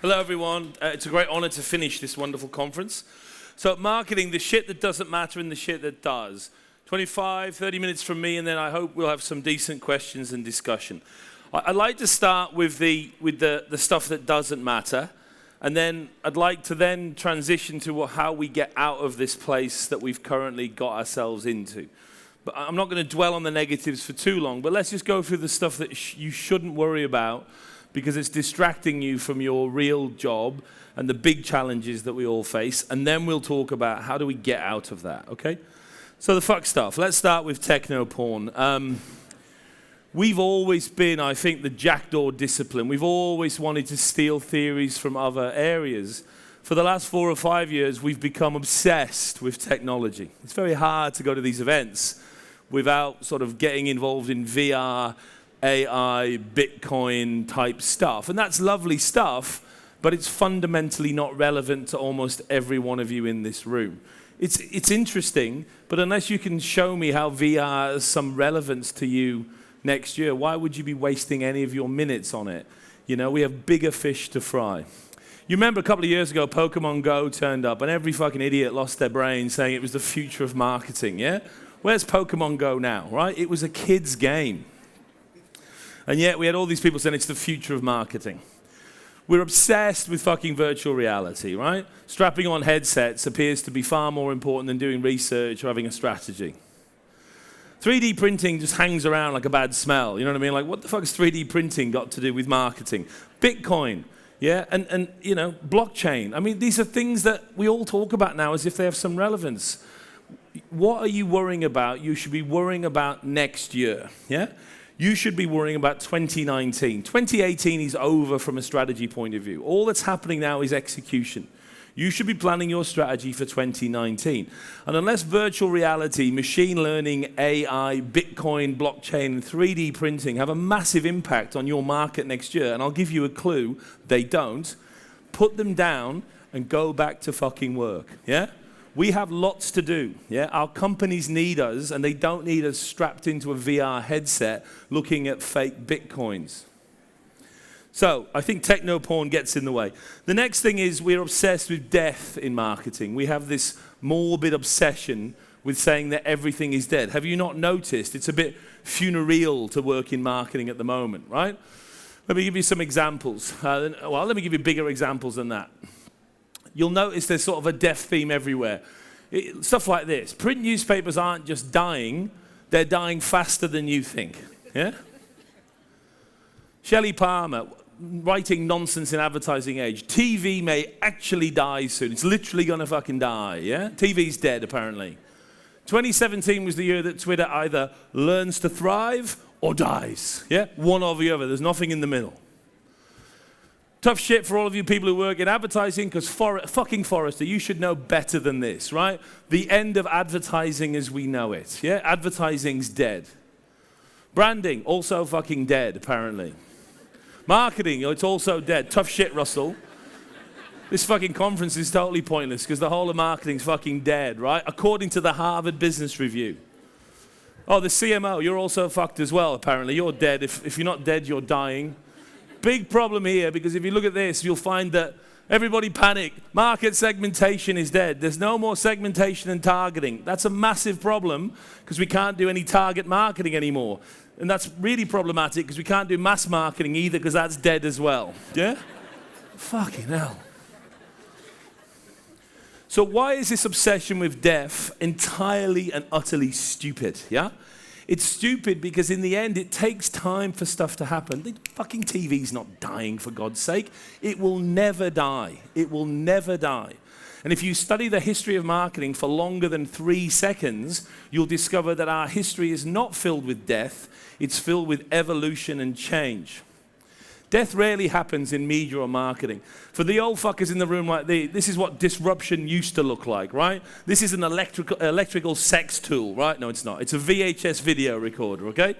Hello, everyone. It's a great honor to finish this wonderful conference. So, marketing, the shit that doesn't matter and the shit that does. 25, 30 minutes from me, and then I hope we'll have some decent questions and discussion. I'd like to start with the stuff that doesn't matter, and then I'd like to then transition to how we get out of this place that we've currently got ourselves into. But I'm not going to dwell on the negatives for too long, but let's just go through the stuff that you shouldn't worry about, because it's distracting you from your real job and the big challenges that we all face. And then we'll talk about how do we get out of that, okay? So the fuck stuff. Let's start with techno porn. We've always been, I think, the jackdaw discipline. We've always wanted to steal theories from other areas. For the last 4 or 5 years, we've become obsessed with technology. It's very hard to go to these events without sort of getting involved in VR, AI, Bitcoin type stuff. And that's lovely stuff, but it's fundamentally not relevant to almost every one of you in this room. It's interesting, but unless you can show me how VR has some relevance to you next year, why would you be wasting any of your minutes on it? You know, we have bigger fish to fry. You remember a couple of years ago, Pokemon Go turned up, and every fucking idiot lost their brain saying it was the future of marketing, yeah? Where's Pokemon Go now, right? It was a kid's game. And yet we had all these people saying it's the future of marketing. We're obsessed with fucking virtual reality, right? Strapping on headsets appears to be far more important than doing research or having a strategy. 3D printing just hangs around like a bad smell, you know what I mean? Like, what the fuck has 3D printing got to do with marketing? Bitcoin, yeah, and you know, blockchain. I mean, these are things that we all talk about now as if they have some relevance. What are you worrying about? You should be worrying about next year, yeah? You should be worrying about 2019. 2018 is over from a strategy point of view. All that's happening now is execution. You should be planning your strategy for 2019. And unless virtual reality, machine learning, AI, Bitcoin, blockchain, and 3D printing have a massive impact on your market next year, and I'll give you a clue, they don't, put them down and go back to fucking work, yeah? We have lots to do, yeah? Our companies need us, and they don't need us strapped into a VR headset looking at fake Bitcoins. So, I think techno porn gets in the way. The next thing is we're obsessed with death in marketing. We have this morbid obsession with saying that everything is dead. Have you not noticed? It's a bit funereal to work in marketing at the moment, right? Let me give you some examples. Let me give you bigger examples than that. You'll notice there's sort of a death theme everywhere. Stuff like this. Print newspapers aren't just dying, they're dying faster than you think. Yeah? Shelley Palmer, writing nonsense in Advertising Age. TV may actually die soon. It's literally going to fucking die, yeah? TV's dead, apparently. 2017 was the year that Twitter either learns to thrive or dies, yeah? One or the other. There's nothing in the middle. Tough shit for all of you people who work in advertising, because fucking Forrester, you should know better than this, right? The end of advertising as we know it, yeah? Advertising's dead. Branding, also fucking dead, apparently. Marketing, it's also dead. Tough shit, Russell. This fucking conference is totally pointless because the whole of marketing's fucking dead, right? According to the Harvard Business Review. Oh, the CMO, you're also fucked as well, apparently. You're dead. If you're not dead, you're dying. Big problem here, because if you look at this, you'll find that everybody panic. Market segmentation is dead. There's no more segmentation and targeting. That's a massive problem because we can't do any target marketing anymore. And that's really problematic because we can't do mass marketing either because that's dead as well. Yeah? Fucking hell. So why is this obsession with death entirely and utterly stupid? Yeah? It's stupid because in the end, it takes time for stuff to happen. The fucking TV's not dying, for God's sake. It will never die. It will never die. And if you study the history of marketing for longer than 3 seconds, you'll discover that our history is not filled with death. It's filled with evolution and change. Death rarely happens in media or marketing. For the old fuckers in the room like this is what disruption used to look like, right? This is an electrical sex tool, right? No, it's not. It's a VHS video recorder, okay?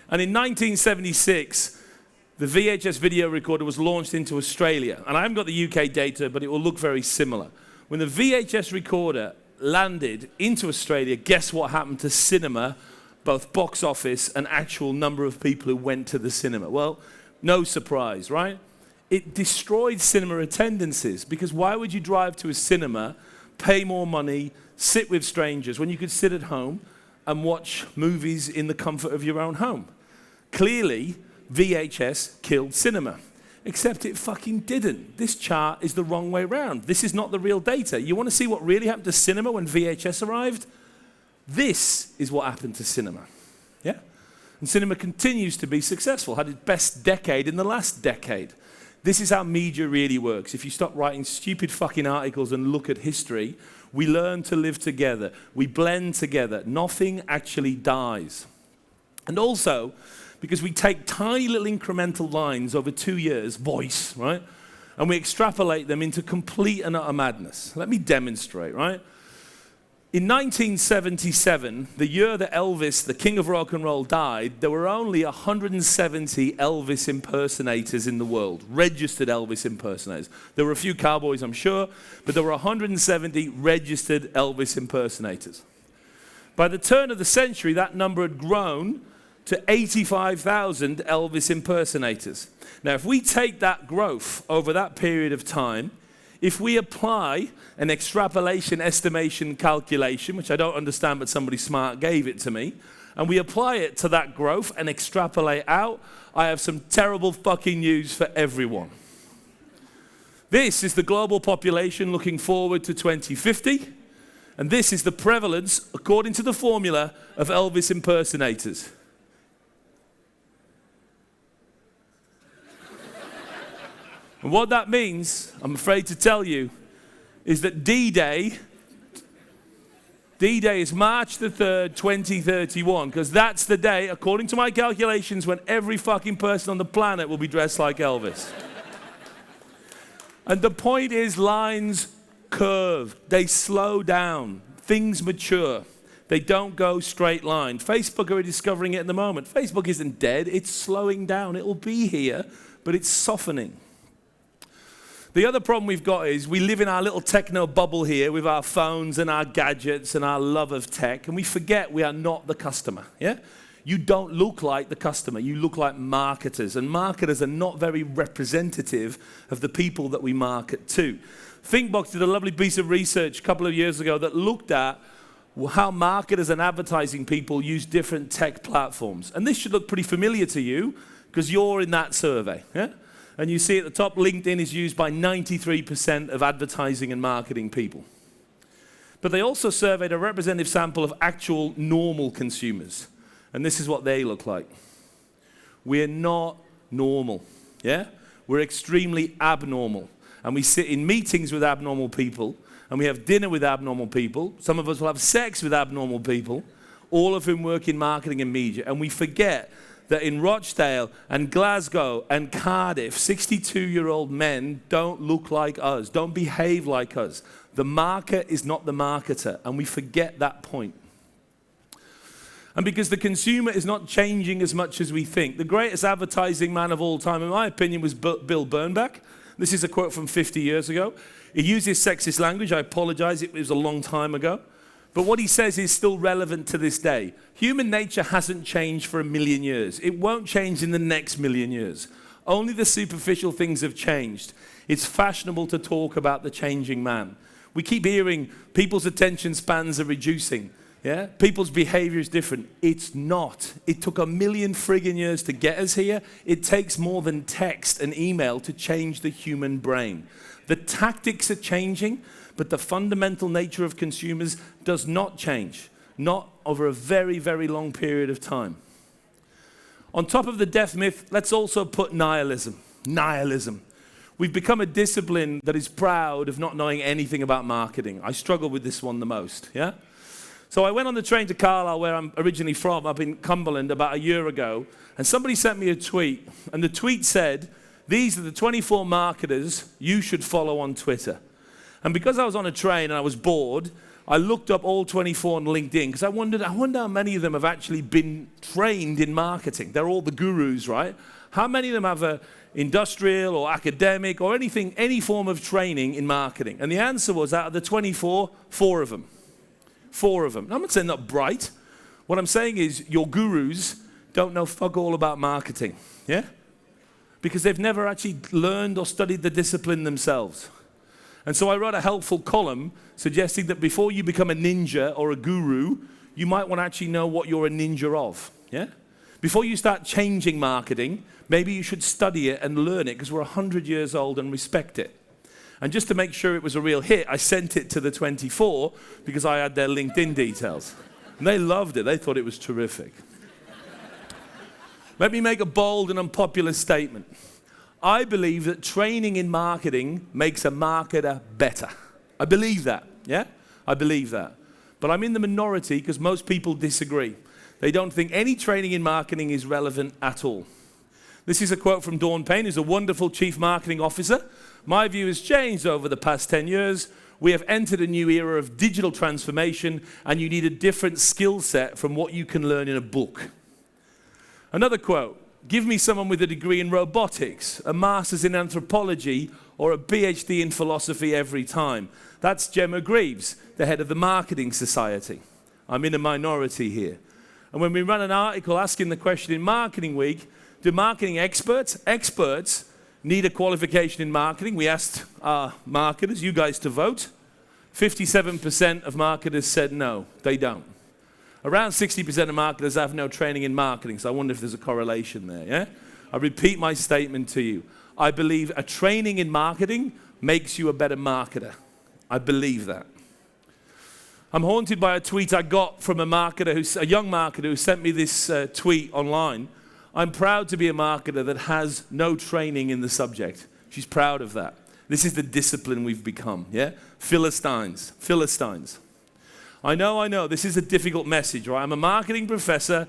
And in 1976, the VHS video recorder was launched into Australia. And I haven't got the UK data, but it will look very similar. When the VHS recorder landed into Australia, guess what happened to cinema, both box office and actual number of people who went to the cinema? Well, no surprise, right? it destroyed cinema attendances, because why would you drive to a cinema, pay more money, sit with strangers when you could sit at home and watch movies in the comfort of your own home? Clearly, VHS killed cinema. Except it fucking didn't. This chart is the wrong way round. This is not the real data. You want to see what really happened to cinema when VHS arrived? This is what happened to cinema. Yeah? And cinema continues to be successful. Had its best decade in the last decade. This is how media really works. If you stop writing stupid fucking articles and look at history, we learn to live together. We blend together. Nothing actually dies. And also, because we take tiny little incremental lines over 2 years, voice, right? And we extrapolate them into complete and utter madness. Let me demonstrate, right? In 1977, the year that Elvis, the king of rock and roll, died, there were only 170 Elvis impersonators in the world, registered Elvis impersonators. There were a few cowboys, I'm sure, but there were 170 registered Elvis impersonators. By the turn of the century, that number had grown to 85,000 Elvis impersonators. Now, if we take that growth over that period of time, if we apply an extrapolation estimation calculation, which I don't understand, but somebody smart gave it to me, and we apply it to that growth and extrapolate out, I have some terrible fucking news for everyone. This is the global population looking forward to 2050, and this is the prevalence, according to the formula, of Elvis impersonators. And what that means, I'm afraid to tell you, is that D-Day is March the 3rd, 2031, because that's the day, according to my calculations, when every fucking person on the planet will be dressed like Elvis. And the point is, lines curve, they slow down, things mature. They don't go straight line. Facebook are discovering it at the moment. Facebook isn't dead, it's slowing down. It will be here, but it's softening. The other problem we've got is we live in our little techno bubble here with our phones and our gadgets and our love of tech, and we forget we are not the customer, yeah? You don't look like the customer, you look like marketers, and marketers are not very representative of the people that we market to. ThinkBox did a lovely piece of research a couple of years ago that looked at how marketers and advertising people use different tech platforms. And this should look pretty familiar to you because you're in that survey, yeah? And you see at the top, LinkedIn is used by 93% of advertising and marketing people. But they also surveyed a representative sample of actual normal consumers. And this is what they look like. We're not normal, yeah? We're extremely abnormal. And we sit in meetings with abnormal people, and we have dinner with abnormal people. Some of us will have sex with abnormal people, all of whom work in marketing and media. And we forget that in Rochdale and Glasgow and Cardiff, 62-year-old men don't look like us, don't behave like us. The market is not the marketer, and we forget that point. And because the consumer is not changing as much as we think, the greatest advertising man of all time, in my opinion, was Bill Bernbach. This is a quote from 50 years ago. He uses sexist language. I apologize, it was a long time ago. But what he says is still relevant to this day. Human nature hasn't changed for 1,000,000 years. It won't change in the next 1,000,000 years. Only the superficial things have changed. It's fashionable to talk about the changing man. We keep hearing people's attention spans are reducing. Yeah? People's behavior is different. It's not. It took 1,000,000 friggin' years to get us here. It takes more than text and email to change the human brain. The tactics are changing, but the fundamental nature of consumers does not change. Not over a very, very long period of time. On top of the death myth, let's also put nihilism. Nihilism. We've become a discipline that is proud of not knowing anything about marketing. I struggle with this one the most, yeah? So I went on the train to Carlisle, where I'm originally from, up in Cumberland, about a year ago, and somebody sent me a tweet, and the tweet said, "These are the 24 marketers you should follow on Twitter." And because I was on a train and I was bored, I looked up all 24 on LinkedIn, because I wonder how many of them have actually been trained in marketing. They're all the gurus, right? How many of them have a industrial or academic or anything, any form of training in marketing? And the answer was, out of the 24, 4 of them. 4 of them. I'm not saying not bright. What I'm saying is your gurus don't know fuck all about marketing, yeah? because they've never actually learned or studied the discipline themselves. And so I wrote a helpful column suggesting that before you become a ninja or a guru, you might want to actually know what you're a ninja of. Yeah? Before you start changing marketing, maybe you should study it and learn it because we're 100 years old and respect it. And just to make sure it was a real hit, I sent it to the 24 because I had their LinkedIn details. And they loved it. They thought it was terrific. Let me make a bold and unpopular statement. I believe that training in marketing makes a marketer better. I believe that, yeah? I believe that. But I'm in the minority because most people disagree. They don't think any training in marketing is relevant at all. This is a quote from Dawn Payne, who's a wonderful chief marketing officer. My view has changed over the past 10 years. We have entered a new era of digital transformation, and you need a different skill set from what you can learn in a book. Another quote, give me someone with a degree in robotics, a master's in anthropology, or a PhD in philosophy every time. That's Gemma Greaves, the head of the Marketing Society. I'm in a minority here. And when we run an article asking the question in Marketing Week, do marketing experts need a qualification in marketing? We asked our marketers, you guys, to vote. 57% of marketers said no, they don't. Around 60% of marketers have no training in marketing, so I wonder if there's a correlation there, yeah? I repeat my statement to you. I believe a training in marketing makes you a better marketer. I believe that. I'm haunted by a tweet I got from a young marketer who sent me this tweet online. I'm proud to be a marketer that has no training in the subject. She's proud of that. This is the discipline we've become, yeah? Philistines. I know, this is a difficult message, right? I'm a marketing professor.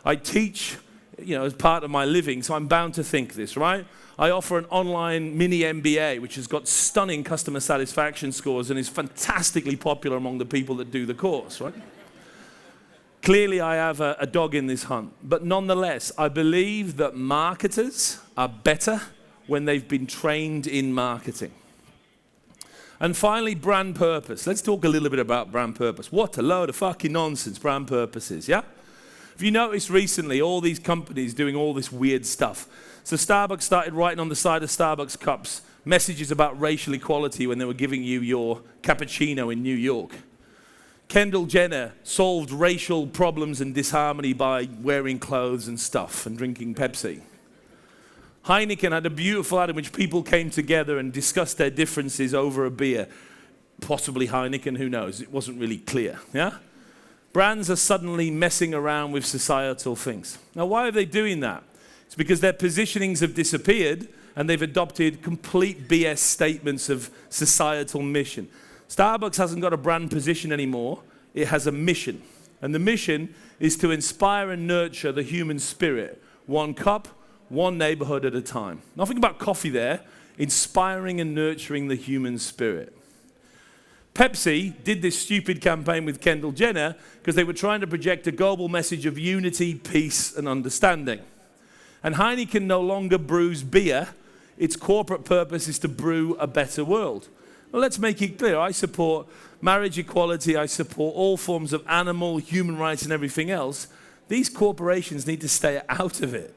I teach, as part of my living, so I'm bound to think this, right? I offer an online mini MBA, which has got stunning customer satisfaction scores and is fantastically popular among the people that do the course, right? Clearly, I have a dog in this hunt. But nonetheless, I believe that marketers are better when they've been trained in marketing. And finally, brand purpose. Let's talk a little bit about brand purpose. What a load of fucking nonsense brand purpose is, yeah? Have you noticed recently all these companies doing all this weird stuff? So Starbucks started writing on the side of Starbucks cups messages about racial equality when they were giving you your cappuccino in New York. Kendall Jenner solved racial problems and disharmony by wearing clothes and stuff and drinking Pepsi. Heineken had a beautiful ad in which people came together and discussed their differences over a beer. Possibly Heineken, who knows? It wasn't really clear, yeah? Brands are suddenly messing around with societal things. Now, why are they doing that? It's because their positionings have disappeared and they've adopted complete BS statements of societal mission. Starbucks hasn't got a brand position anymore. It has a mission. And the mission is to inspire and nurture the human spirit, one cup, one neighborhood at a time. Nothing about coffee there, inspiring and nurturing the human spirit. Pepsi did this stupid campaign with Kendall Jenner because they were trying to project a global message of unity, peace, and understanding. And Heineken no longer brews beer. Its corporate purpose is to brew a better world. Well, let's make it clear. I support marriage equality. I support all forms of animal, human rights, and everything else. These corporations need to stay out of it.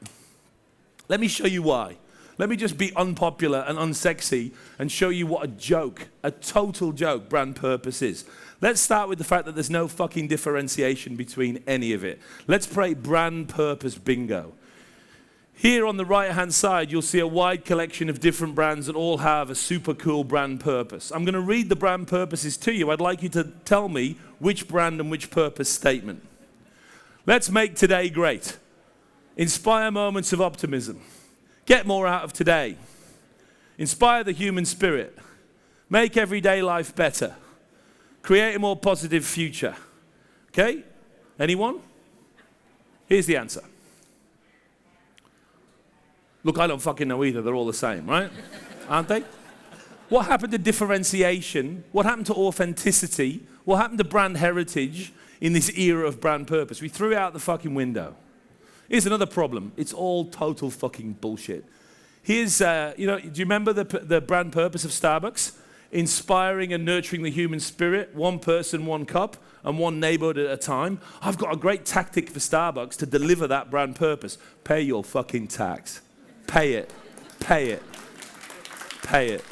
Let me show you why. Let me just be unpopular and unsexy and show you what a joke, a total joke, brand purpose is. Let's start with the fact that there's no fucking differentiation between any of it. Let's play brand purpose bingo. Here on the right-hand side, you'll see a wide collection of different brands that all have a super cool brand purpose. I'm going to read the brand purposes to you. I'd like you to tell me which brand and which purpose statement. Let's make today great. Inspire moments of optimism. Get more out of today. Inspire the human spirit. Make everyday life better. Create a more positive future. Okay? Anyone? Here's the answer. Look, I don't fucking know either. They're all the same, right? Aren't they? What happened to differentiation? What happened to authenticity? What happened to brand heritage in this era of brand purpose? We threw it out the fucking window. Here's another problem. It's all total fucking bullshit. Here's, do you remember the brand purpose of Starbucks? Inspiring and nurturing the human spirit, one person, one cup, and one neighborhood at a time. I've got a great tactic for Starbucks to deliver that brand purpose. Pay your fucking tax. Pay it. Pay it. Pay it.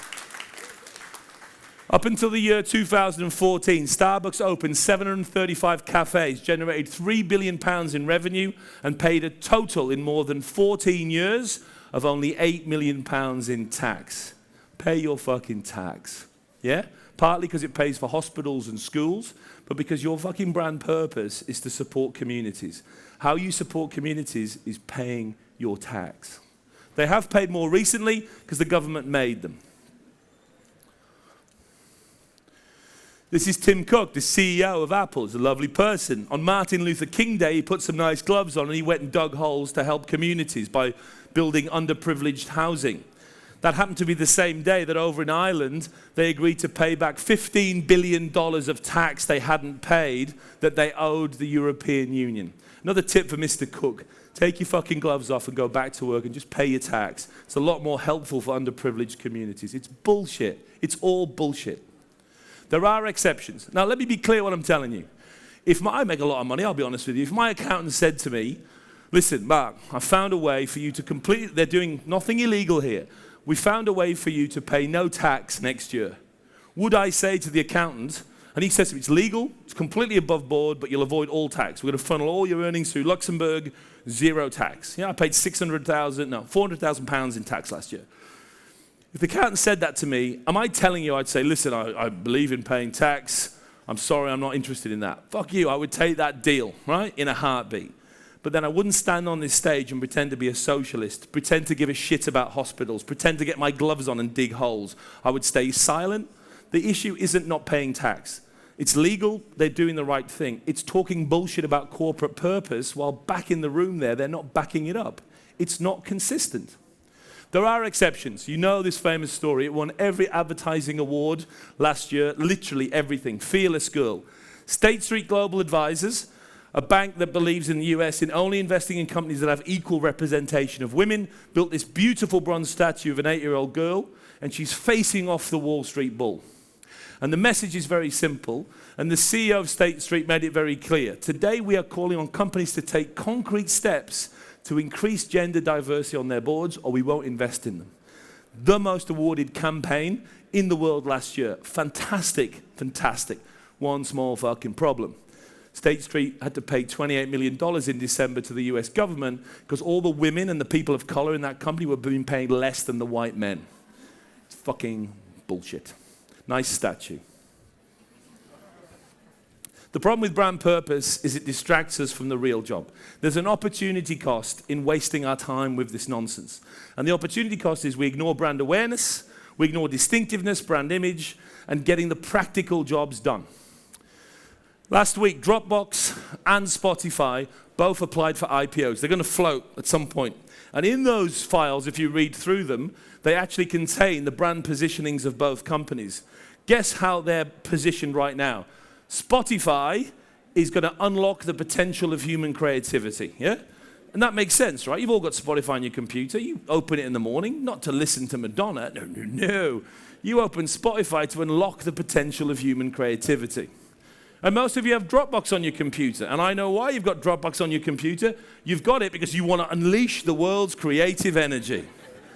Up until the year 2014, Starbucks opened 735 cafes, generated £3 billion in revenue, and paid a total in more than 14 years of only £8 million in tax. Pay your fucking tax. Yeah? Partly because it pays for hospitals and schools, but because your fucking brand purpose is to support communities. How you support communities is paying your tax. They have paid more recently because the government made them. This is Tim Cook, the CEO of Apple. He's a lovely person. On Martin Luther King Day, he put some nice gloves on and he went and dug holes to help communities by building underprivileged housing. That happened to be the same day that over in Ireland, they agreed to pay back $15 billion of tax they hadn't paid that they owed the European Union. Another tip for Mr. Cook, take your fucking gloves off and go back to work and just pay your tax. It's a lot more helpful for underprivileged communities. It's bullshit. It's all bullshit. There are exceptions. Now, let me be clear what I'm telling you. I make a lot of money, I'll be honest with you. If my accountant said to me, listen, Mark, I found a way for you to they're doing nothing illegal here. We found a way for you to pay no tax next year. Would I say to the accountant, and he says to me, it's legal, it's completely above board, but you'll avoid all tax. We're going to funnel all your earnings through Luxembourg, zero tax. I paid £400,000 in tax last year. If the accountant said that to me, am I telling you, I'd say, listen, I believe in paying tax. I'm sorry, I'm not interested in that. Fuck you, I would take that deal, right, in a heartbeat. But then I wouldn't stand on this stage and pretend to be a socialist, pretend to give a shit about hospitals, pretend to get my gloves on and dig holes. I would stay silent. The issue isn't not paying tax. It's legal, they're doing the right thing. It's talking bullshit about corporate purpose while back in the room there, they're not backing it up. It's not consistent. There are exceptions. You know this famous story. It won every advertising award last year, literally everything. Fearless Girl. State Street Global Advisors, a bank that believes in the US in only investing in companies that have equal representation of women, built this beautiful bronze statue of an 8-year-old girl, and she's facing off the Wall Street Bull. And the message is very simple, and the CEO of State Street made it very clear. Today we are calling on companies to take concrete steps to increase gender diversity on their boards, or we won't invest in them. The most awarded campaign in the world last year. Fantastic, fantastic. One small fucking problem. State Street had to pay $28 million in December to the US government because all the women and the people of color in that company were being paid less than the white men. It's fucking bullshit. Nice statue. The problem with brand purpose is it distracts us from the real job. There's an opportunity cost in wasting our time with this nonsense. And the opportunity cost is we ignore brand awareness, we ignore distinctiveness, brand image, and getting the practical jobs done. Last week, Dropbox and Spotify both applied for IPOs. They're going to float at some point. And in those files, if you read through them, they actually contain the brand positionings of both companies. Guess how they're positioned right now? Spotify is going to unlock the potential of human creativity, yeah? And that makes sense, right? You've all got Spotify on your computer. You open it in the morning, not to listen to Madonna. No, no, no. You open Spotify to unlock the potential of human creativity. And most of you have Dropbox on your computer. And I know why you've got Dropbox on your computer. You've got it because you want to unleash the world's creative energy.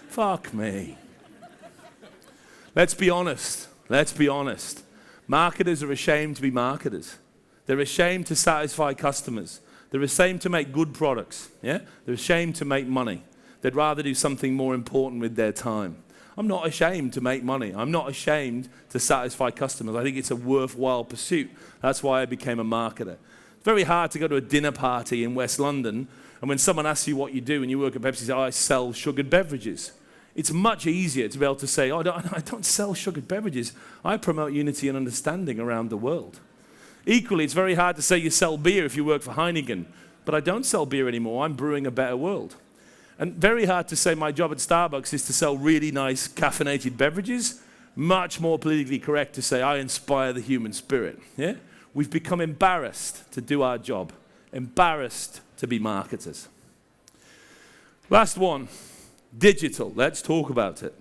Fuck me. Let's be honest. Let's be honest. Marketers are ashamed to be marketers. They're ashamed to satisfy customers. They're ashamed to make good products. Yeah? They're ashamed to make money. They'd rather do something more important with their time. I'm not ashamed to make money. I'm not ashamed to satisfy customers. I think it's a worthwhile pursuit. That's why I became a marketer. It's very hard to go to a dinner party in West London, and when someone asks you what you do and you work at Pepsi, you say, oh, I sell sugared beverages. It's much easier to be able to say, oh, I don't sell sugared beverages. I promote unity and understanding around the world. Equally, it's very hard to say you sell beer if you work for Heineken, but I don't sell beer anymore. I'm brewing a better world. And very hard to say my job at Starbucks is to sell really nice caffeinated beverages. Much more politically correct to say I inspire the human spirit. Yeah? We've become embarrassed to do our job, embarrassed to be marketers. Last one. Digital, let's talk about it.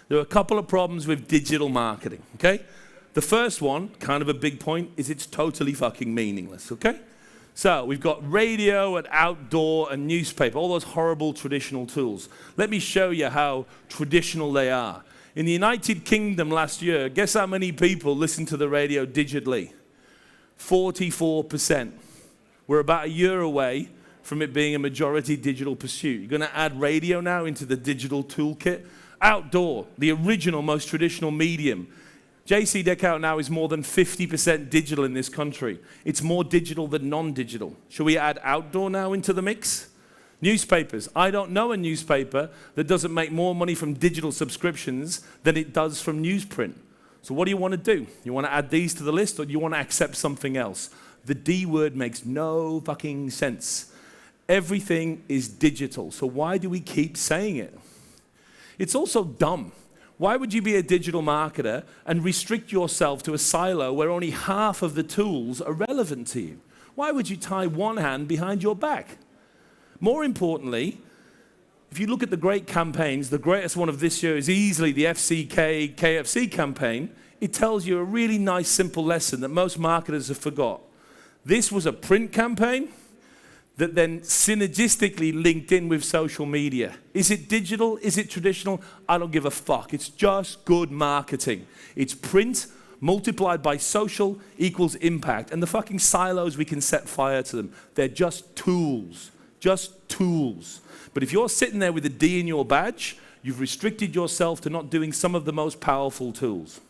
There are a couple of problems with digital marketing, okay? The first one, kind of a big point, is it's totally fucking meaningless, okay? So we've got radio and outdoor and newspaper, all those horrible traditional tools. Let me show you how traditional they are. In the United Kingdom last year, guess how many people listened to the radio digitally? 44%. We're about a year away from it being a majority digital pursuit. You're going to add radio now into the digital toolkit. Outdoor, the original, most traditional medium. JC Deckout now is more than 50% digital in this country. It's more digital than non-digital. Shall we add outdoor now into the mix? Newspapers. I don't know a newspaper that doesn't make more money from digital subscriptions than it does from newsprint. So what do you want to do? You want to add these to the list, or do you want to accept something else? The D word makes no fucking sense. Everything is digital. So why do we keep saying it? It's also dumb. Why would you be a digital marketer and restrict yourself to a silo where only half of the tools are relevant to you? Why would you tie one hand behind your back? More importantly, if you look at the great campaigns, the greatest one of this year is easily the FCK KFC campaign. It tells you a really nice, simple lesson that most marketers have forgot. This was a print campaign that then synergistically linked in with social media. Is it digital? Is it traditional? I don't give a fuck. It's just good marketing. It's print multiplied by social equals impact. And the fucking silos, we can set fire to them. They're just tools. Just tools. But if you're sitting there with a D in your badge, you've restricted yourself to not doing some of the most powerful tools.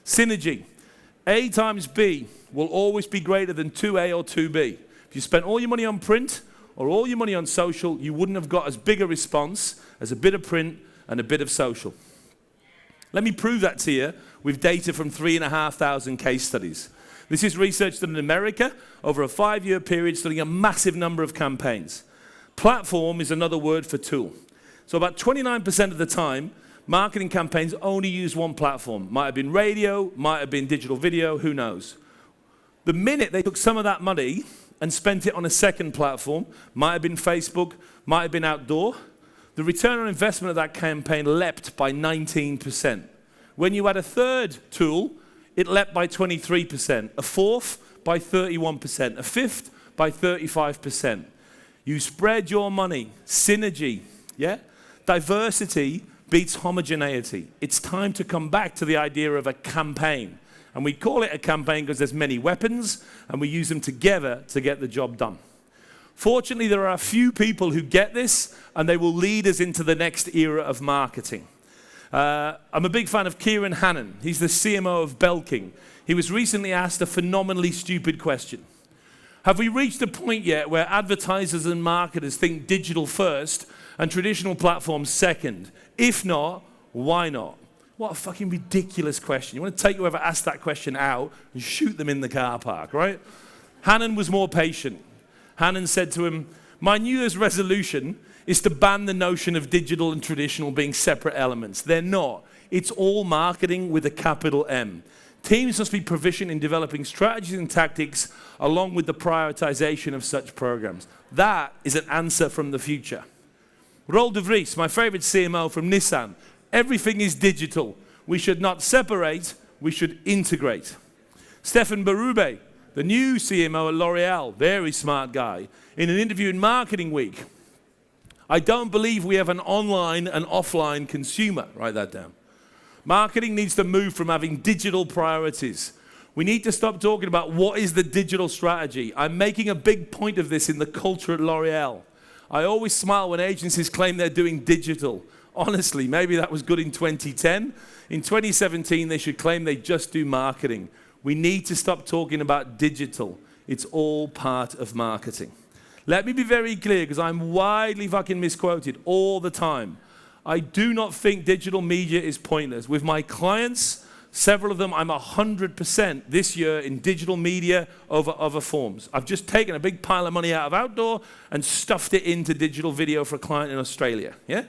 Synergy. A times B will always be greater than 2A or 2B. If you spent all your money on print or all your money on social, you wouldn't have got as big a response as a bit of print and a bit of social. Let me prove that to you with data from 3,500 case studies. This is research done in America over a 5-year period, studying a massive number of campaigns. Platform is another word for tool. So about 29% of the time, marketing campaigns only use one platform. Might have been radio, might have been digital video, who knows. The minute they took some of that money and spent it on a second platform, might have been Facebook, might have been outdoor, the return on investment of that campaign leapt by 19%. When you add a third tool, it leapt by 23%, a fourth by 31%, a fifth by 35%. You spread your money, synergy, yeah? Diversity beats homogeneity. It's time to come back to the idea of a campaign. And we call it a campaign because there's many weapons, and we use them together to get the job done. Fortunately, there are a few people who get this, and they will lead us into the next era of marketing. I'm a big fan of Kieran Hannon. He's the CMO of Belking. He was recently asked a phenomenally stupid question. Have we reached a point yet where advertisers and marketers think digital first and traditional platforms second? If not, why not? What a fucking ridiculous question. You want to take whoever asked that question out and shoot them in the car park, right? Hannon was more patient. Hannon said to him, my New Year's resolution is to ban the notion of digital and traditional being separate elements. They're not. It's all marketing with a capital M. Teams must be proficient in developing strategies and tactics along with the prioritization of such programs. That is an answer from the future. Rolf de Vries, my favorite CMO from Nissan. Everything is digital. We should not separate, we should integrate. Stefan Berube, the new CMO at L'Oreal, very smart guy, in an interview in Marketing Week. I don't believe we have an online and offline consumer. Write that down. Marketing needs to move from having digital priorities. We need to stop talking about what is the digital strategy. I'm making a big point of this in the culture at L'Oreal. I always smile when agencies claim they're doing digital. Honestly, maybe that was good in 2010. In 2017, they should claim they just do marketing. We need to stop talking about digital. It's all part of marketing. Let me be very clear, because I'm widely fucking misquoted all the time. I do not think digital media is pointless. With my clients, several of them, I'm 100% this year in digital media over other forms. I've just taken a big pile of money out of outdoor and stuffed it into digital video for a client in Australia, yeah?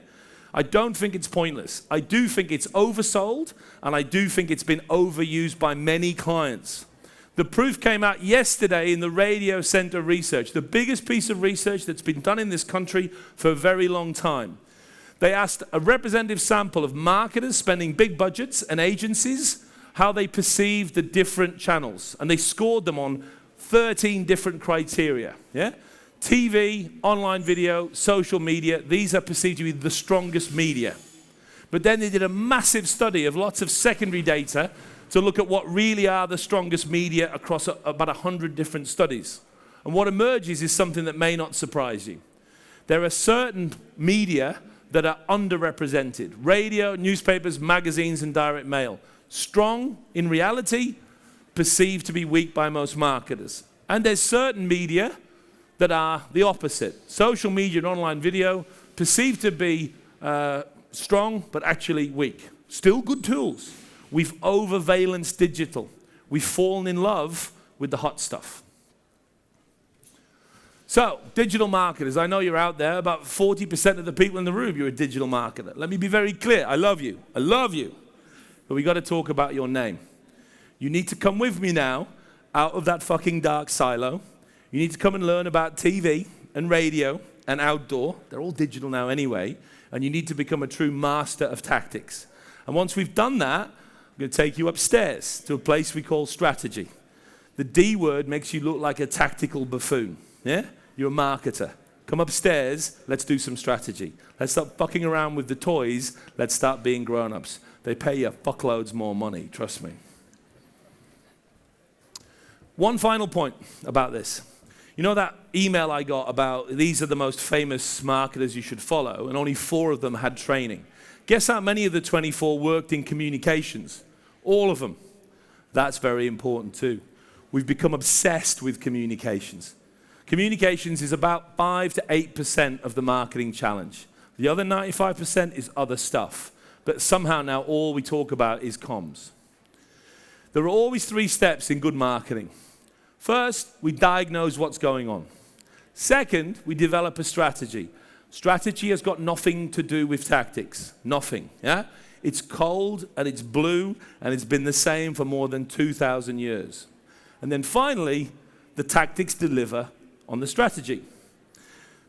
I don't think it's pointless. I do think it's oversold, and I do think it's been overused by many clients. The proof came out yesterday in the Radio Center research, the biggest piece of research that's been done in this country for a very long time. They asked a representative sample of marketers spending big budgets and agencies how they perceive the different channels, and they scored them on 13 different criteria, yeah? TV, online video, social media, these are perceived to be the strongest media. But then they did a massive study of lots of secondary data to look at what really are the strongest media across about 100 different studies. And what emerges is something that may not surprise you. There are certain media that are underrepresented. Radio, newspapers, magazines, and direct mail. Strong in reality, perceived to be weak by most marketers. And there's certain media that are the opposite. Social media and online video, perceived to be strong, but actually weak. Still good tools. We've overvalenced digital. We've fallen in love with the hot stuff. So, digital marketers, I know you're out there. About 40% of the people in the room, you're a digital marketer. Let me be very clear. I love you. I love you. But we got to talk about your name. You need to come with me now out of that fucking dark silo. You need to come and learn about TV and radio and outdoor. They're all digital now anyway. And you need to become a true master of tactics. And once we've done that, I'm going to take you upstairs to a place we call strategy. The D word makes you look like a tactical buffoon. Yeah? You're a marketer. Come upstairs, let's do some strategy. Let's stop fucking around with the toys. Let's start being grown-ups. They pay you fuckloads more money, trust me. One final point about this. You know that email I got about these are the most famous marketers you should follow, and only 4 of them had training. Guess how many of the 24 worked in communications? All of them. That's very important too. We've become obsessed with communications. Communications is about 5 to 8% of the marketing challenge. The other 95% is other stuff. But somehow now all we talk about is comms. There are always 3 steps in good marketing. First, we diagnose what's going on. Second, we develop a strategy. Strategy has got nothing to do with tactics. Nothing. Yeah? It's cold and it's blue and it's been the same for more than 2,000 years. And then finally, the tactics deliver on the strategy.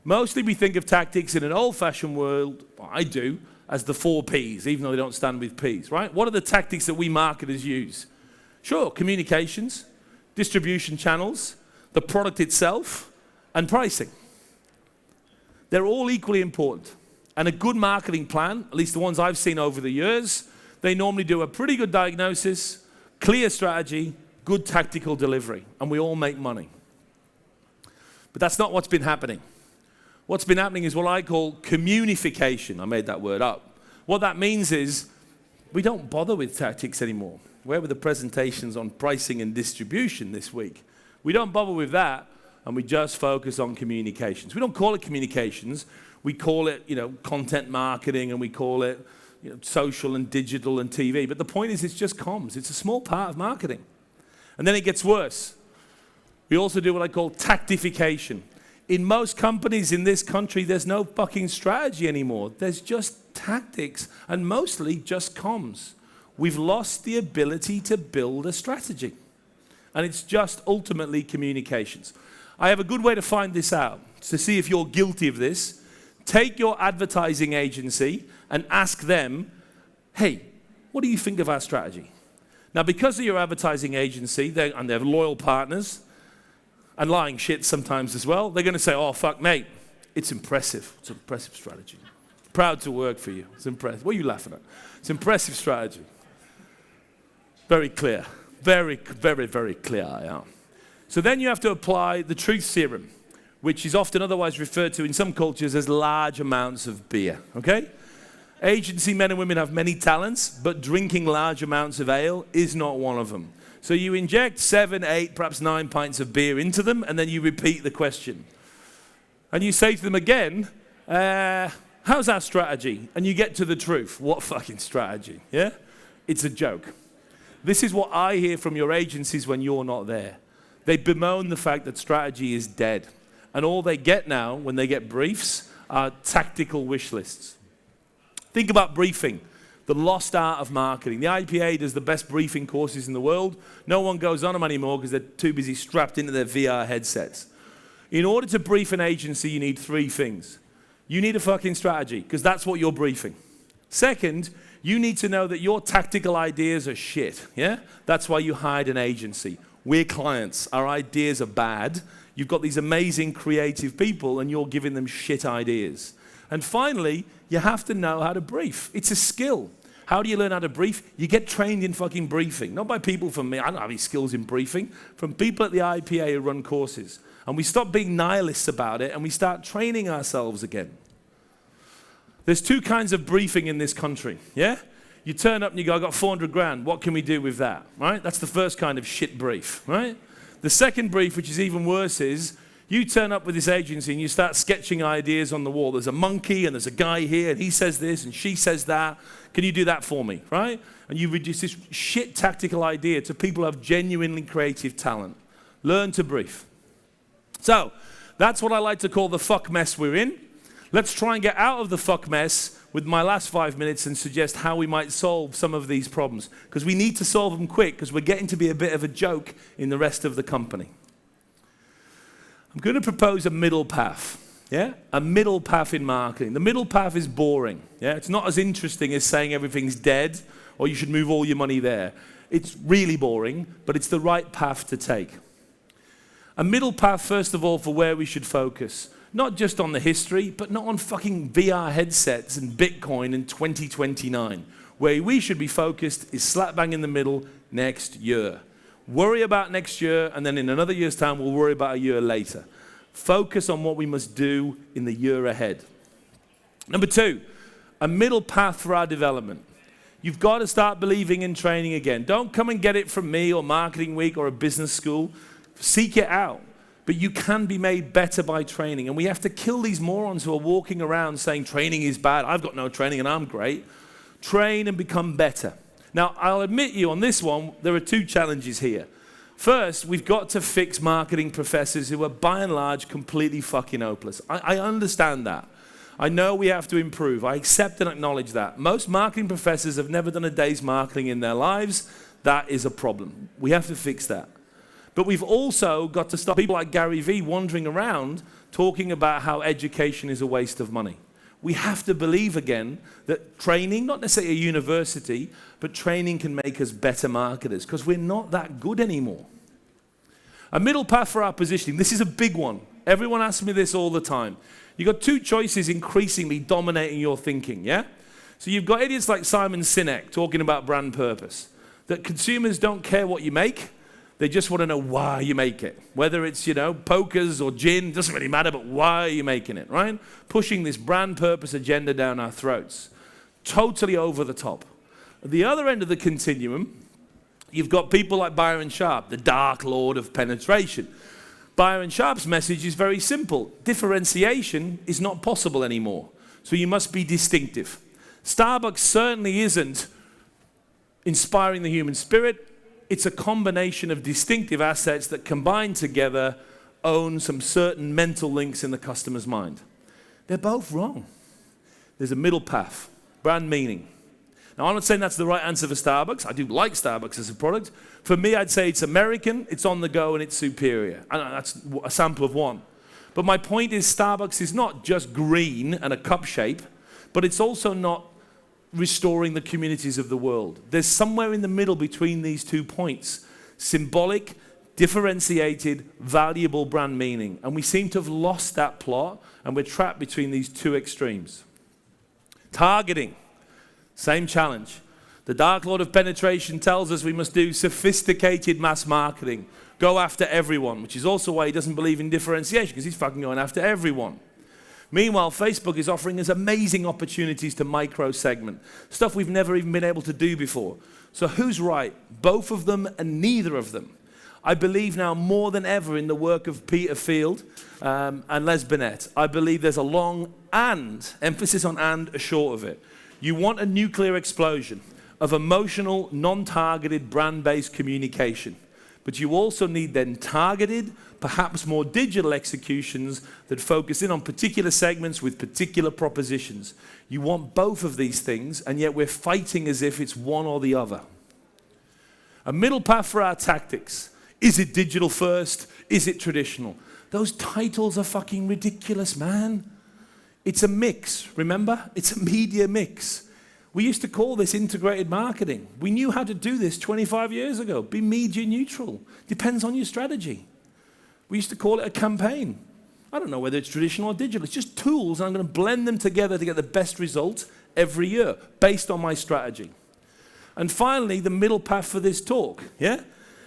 Mostly we think of tactics in an old-fashioned world, well, I do, as the 4 Ps, even though they don't stand with Ps, right? What are the tactics that we marketers use? Sure, communications, distribution channels, the product itself, and pricing. They're all equally important. And a good marketing plan, at least the ones I've seen over the years, they normally do a pretty good diagnosis, clear strategy, good tactical delivery, and we all make money. But that's not what's been happening. What's been happening is what I call communification. I made that word up. What that means is we don't bother with tactics anymore. Where were the presentations on pricing and distribution this week? We don't bother with that, and we just focus on communications. We don't call it communications. We call it, content marketing, and we call it, social and digital and TV. But the point is, it's just comms. It's a small part of marketing. And then it gets worse. We also do what I call tactification. In most companies in this country, there's no fucking strategy anymore. There's just tactics, and mostly just comms. We've lost the ability to build a strategy. And it's just ultimately communications. I have a good way to find this out, to see if you're guilty of this. Take your advertising agency and ask them, hey, what do you think of our strategy? Now, because of your advertising agency, they have loyal partners, and lying shit sometimes as well, they're going to say, oh, fuck, mate, it's impressive. It's an impressive strategy. Proud to work for you. It's impressive. What are you laughing at? It's impressive strategy. Very clear. Very, very, very clear I am. So then you have to apply the truth serum, which is often otherwise referred to in some cultures as large amounts of beer, okay? Agency men and women have many talents, but drinking large amounts of ale is not one of them. So you inject 7, 8, perhaps 9 pints of beer into them, and then you repeat the question. And you say to them again, how's our strategy? And you get to the truth. What fucking strategy, yeah? It's a joke. This is what I hear from your agencies when you're not there. They bemoan the fact that strategy is dead. And all they get now, when they get briefs, are tactical wish lists. Think about briefing, the lost art of marketing. The IPA does the best briefing courses in the world. No one goes on them anymore because they're too busy strapped into their VR headsets. In order to brief an agency, you need 3 things. You need a fucking strategy, because that's what you're briefing. Second, you need to know that your tactical ideas are shit, yeah? That's why you hired an agency. We're clients. Our ideas are bad. You've got these amazing creative people and you're giving them shit ideas. And finally, you have to know how to brief. It's a skill. How do you learn how to brief? You get trained in fucking briefing. Not by people from me. I don't have any skills in briefing. From people at the IPA who run courses. And we stop being nihilists about it and we start training ourselves again. There's two kinds of briefing in this country, yeah? You turn up and you go, I got 400 grand. What can we do with that, right? That's the first kind of shit brief, right? The second brief, which is even worse, is you turn up with this agency and you start sketching ideas on the wall. There's a monkey and there's a guy here and he says this and she says that. Can you do that for me, right? And you reduce this shit tactical idea to people who have genuinely creative talent. Learn to brief. So, that's what I like to call the fuck mess we're in. Let's try and get out of the fuck mess with my last 5 minutes and suggest how we might solve some of these problems. Because we need to solve them quick because we're getting to be a bit of a joke in the rest of the company. I'm going to propose a middle path. Yeah? A middle path in marketing. The middle path is boring. Yeah? It's not as interesting as saying everything's dead or you should move all your money there. It's really boring, but it's the right path to take. A middle path, first of all, for where we should focus. Not just on the history, but not on fucking VR headsets and Bitcoin in 2029. Where we should be focused is slap bang in the middle next year. Worry about next year, and then in another year's time, we'll worry about a year later. Focus on what we must do in the year ahead. Number two, a middle path for our development. You've got to start believing in training again. Don't come and get it from me or Marketing Week or a business school. Seek it out. But you can be made better by training. And we have to kill these morons who are walking around saying training is bad. I've got no training and I'm great. Train and become better. Now, I'll admit you on this one, there are two challenges here. First, we've got to fix marketing professors who are by and large completely fucking hopeless. I understand that. I know we have to improve. I accept and acknowledge that. Most marketing professors have never done a day's marketing in their lives. That is a problem. We have to fix that. But we've also got to stop people like Gary Vee wandering around talking about how education is a waste of money. We have to believe again that training, not necessarily a university, but training can make us better marketers because we're not that good anymore. A middle path for our positioning. This is a big one. Everyone asks me this all the time. You've got two choices increasingly dominating your thinking, yeah? So you've got idiots like Simon Sinek talking about brand purpose, that consumers don't care what you make. They just want to know why you make it. Whether it's, pokers or gin, doesn't really matter, but why are you making it, right? Pushing this brand purpose agenda down our throats. Totally over the top. At the other end of the continuum, you've got people like Byron Sharp, the dark lord of penetration. Byron Sharp's message is very simple. Differentiation is not possible anymore. So you must be distinctive. Starbucks certainly isn't inspiring the human spirit. It's a combination of distinctive assets that combined together own some certain mental links in the customer's mind. They're both wrong. There's a middle path, brand meaning. Now, I'm not saying that's the right answer for Starbucks. I do like Starbucks as a product. For me, I'd say it's American, it's on the go, and it's superior. And that's a sample of one. But my point is Starbucks is not just green and a cup shape, but it's also not restoring the communities of the world. There's somewhere in the middle between these 2 points. Symbolic, differentiated, valuable brand meaning. And we seem to have lost that plot, and we're trapped between these two extremes. Targeting, same challenge. The Dark Lord of Penetration tells us we must do sophisticated mass marketing. Go after everyone, which is also why he doesn't believe in differentiation, because he's fucking going after everyone. Meanwhile, Facebook is offering us amazing opportunities to micro-segment, stuff we've never even been able to do before. So who's right? Both of them and neither of them. I believe now more than ever in the work of Peter Field and Les Binet. I believe there's a long and, emphasis on and, a short of it. You want a nuclear explosion of emotional, non-targeted, brand-based communication. But you also need then targeted, perhaps more digital executions that focus in on particular segments with particular propositions. You want both of these things, and yet we're fighting as if it's one or the other. A middle path for our tactics. Is it digital first? Is it traditional? Those titles are fucking ridiculous, man. It's a mix, remember? It's a media mix. We used to call this integrated marketing. We knew how to do this 25 years ago. Be media neutral. Depends on your strategy. We used to call it a campaign. I don't know whether it's traditional or digital. It's just tools, and I'm going to blend them together to get the best result every year based on my strategy. And finally, the middle path for this talk, yeah?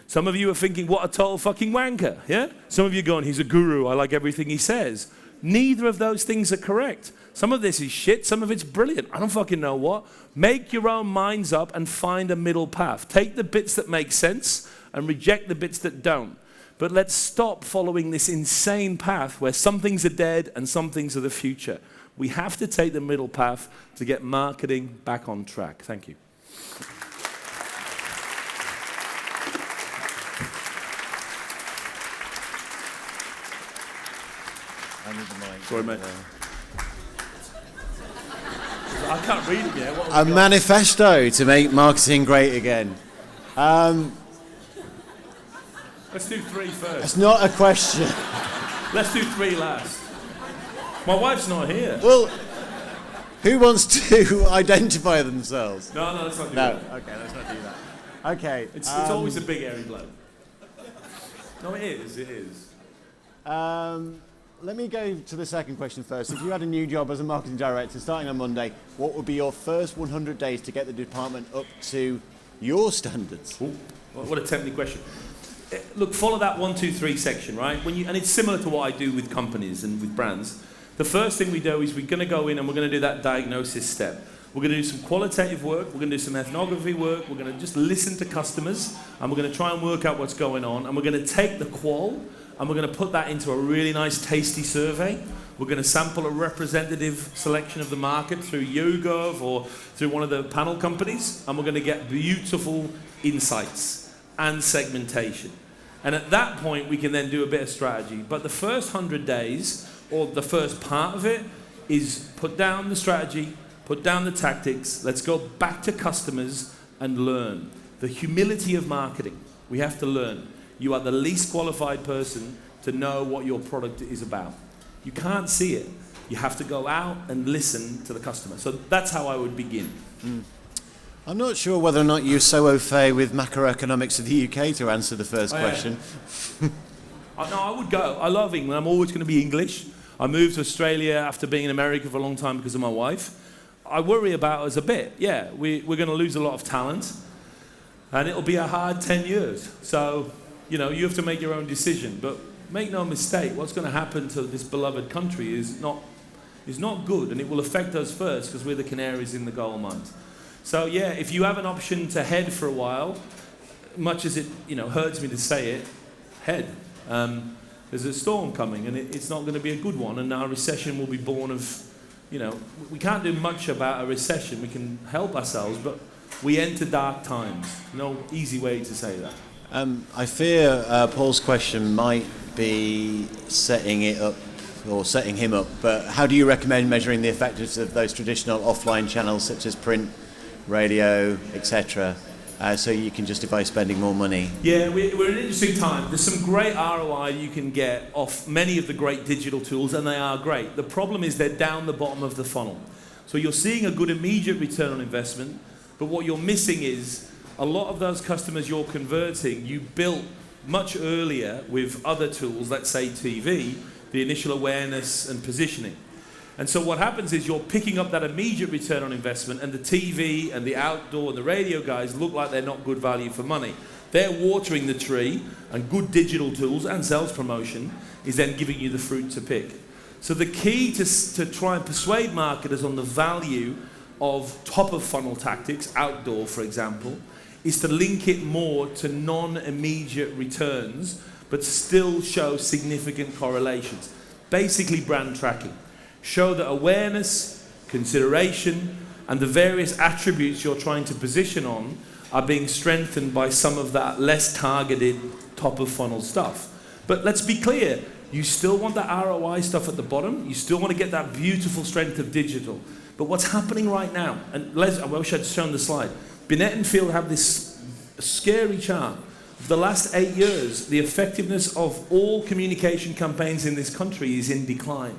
Some of you are thinking, what a total fucking wanker, yeah? Some of you are going, he's a guru, I like everything he says. Neither of those things are correct. Some of this is shit, some of it's brilliant. I don't fucking know what. Make your own minds up and find a middle path. Take the bits that make sense and reject the bits that don't. But let's stop following this insane path where some things are dead and some things are the future. We have to take the middle path to get marketing back on track. Thank you. I need the mic. Sorry, mate. I can't read it yet. A manifesto to make marketing great again. Let's do 3 first. It's not a question. Let's do 3 last. My wife's not here. Well, who wants to identify themselves? No, let's not do No. that. Okay, let's not do that. Okay. It's always a big hairy bloke. No, it is. Let me go to the second question first. If you had a new job as a marketing director starting on Monday, what would be your first 100 days to get the department up to your standards? Ooh, what a tempting question. Look, follow that 1, 2, 3 section, right? And it's similar to what I do with companies and with brands. The first thing we do is we're going to go in and we're going to do that diagnosis step. We're going to do some qualitative work, we're going to do some ethnography work, we're going to just listen to customers, and we're going to try and work out what's going on, and we're going to take the qual, and we're going to put that into a really nice, tasty survey. We're going to sample a representative selection of the market through YouGov or through one of the panel companies, and we're going to get beautiful insights and segmentation. And at that point, we can then do a bit of strategy. But the first 100 days, or the first part of it, is put down the strategy, put down the tactics, let's go back to customers and learn. The humility of marketing, we have to learn. You are the least qualified person to know what your product is about. You can't see it. You have to go out and listen to the customer. So that's how I would begin. I'm not sure whether or not you're so au fait with macroeconomics of the UK to answer the first question. No, I would go. I love England. I'm always going to be English. I moved to Australia after being in America for a long time because of my wife. I worry about us a bit. Yeah, we're going to lose a lot of talent, and it'll be a hard 10 years. So, you have to make your own decision. But make no mistake, what's going to happen to this beloved country is not good, and it will affect us first because we're the canaries in the coal mines. So yeah, if you have an option to head for a while, much as it hurts me to say it, head. There's a storm coming, and it's not going to be a good one, and our recession will be born of, we can't do much about a recession. We can help ourselves, but we enter dark times. No easy way to say that. I fear Paul's question might be setting him up, but how do you recommend measuring the effectiveness of those traditional offline channels such as print, radio, etc., so you can justify spending more money? Yeah, we're in an interesting time. There's some great ROI you can get off many of the great digital tools, and they are great. The problem is they're down the bottom of the funnel. So you're seeing a good immediate return on investment, but what you're missing is a lot of those customers you're converting, you built much earlier with other tools, let's say TV, the initial awareness and positioning. And so what happens is you're picking up that immediate return on investment, and the TV and the outdoor and the radio guys look like they're not good value for money. They're watering the tree, and good digital tools and sales promotion is then giving you the fruit to pick. So the key to try and persuade marketers on the value of top of funnel tactics, outdoor for example, is to link it more to non-immediate returns, but still show significant correlations. Basically brand tracking. Show that awareness, consideration, and the various attributes you're trying to position on are being strengthened by some of that less targeted top of funnel stuff. But let's be clear, you still want that ROI stuff at the bottom, you still want to get that beautiful strength of digital. But what's happening right now, and I wish I'd shown the slide, Binet and Field have this scary chart. For the last 8 years, the effectiveness of all communication campaigns in this country is in decline.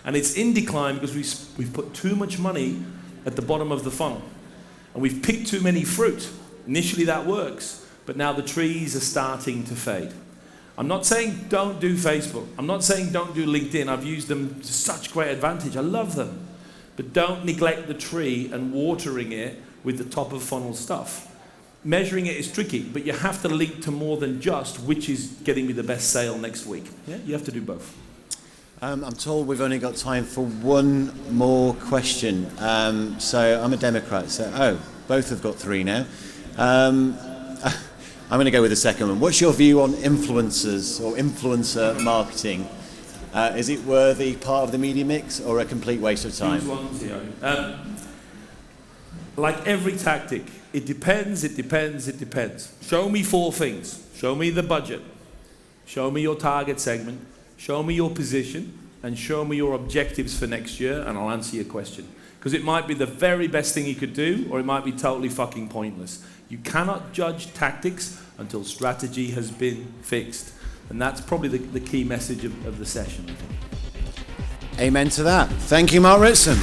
And it's in decline because we've put too much money at the bottom of the funnel. And we've picked too many fruit. Initially that works, but now the trees are starting to fade. I'm not saying don't do Facebook. I'm not saying don't do LinkedIn. I've used them to such great advantage. I love them. But don't neglect the tree and watering it with the top of funnel stuff. Measuring it is tricky, but you have to link to more than just which is getting me the best sale next week. Yeah, you have to do both. I'm told we've only got time for one more question. So I'm a Democrat, so both have got 3 now. I'm going to go with the second one. What's your view on influencers or influencer marketing? Is it worthy part of the media mix or a complete waste of time? Like every tactic, it depends. Show me 4 things. Show me the budget. Show me your target segment. Show me your position. And show me your objectives for next year, and I'll answer your question. Because it might be the very best thing you could do, or it might be totally fucking pointless. You cannot judge tactics until strategy has been fixed. And that's probably the key message of the session, I think. Amen to that. Thank you, Mark Ritson.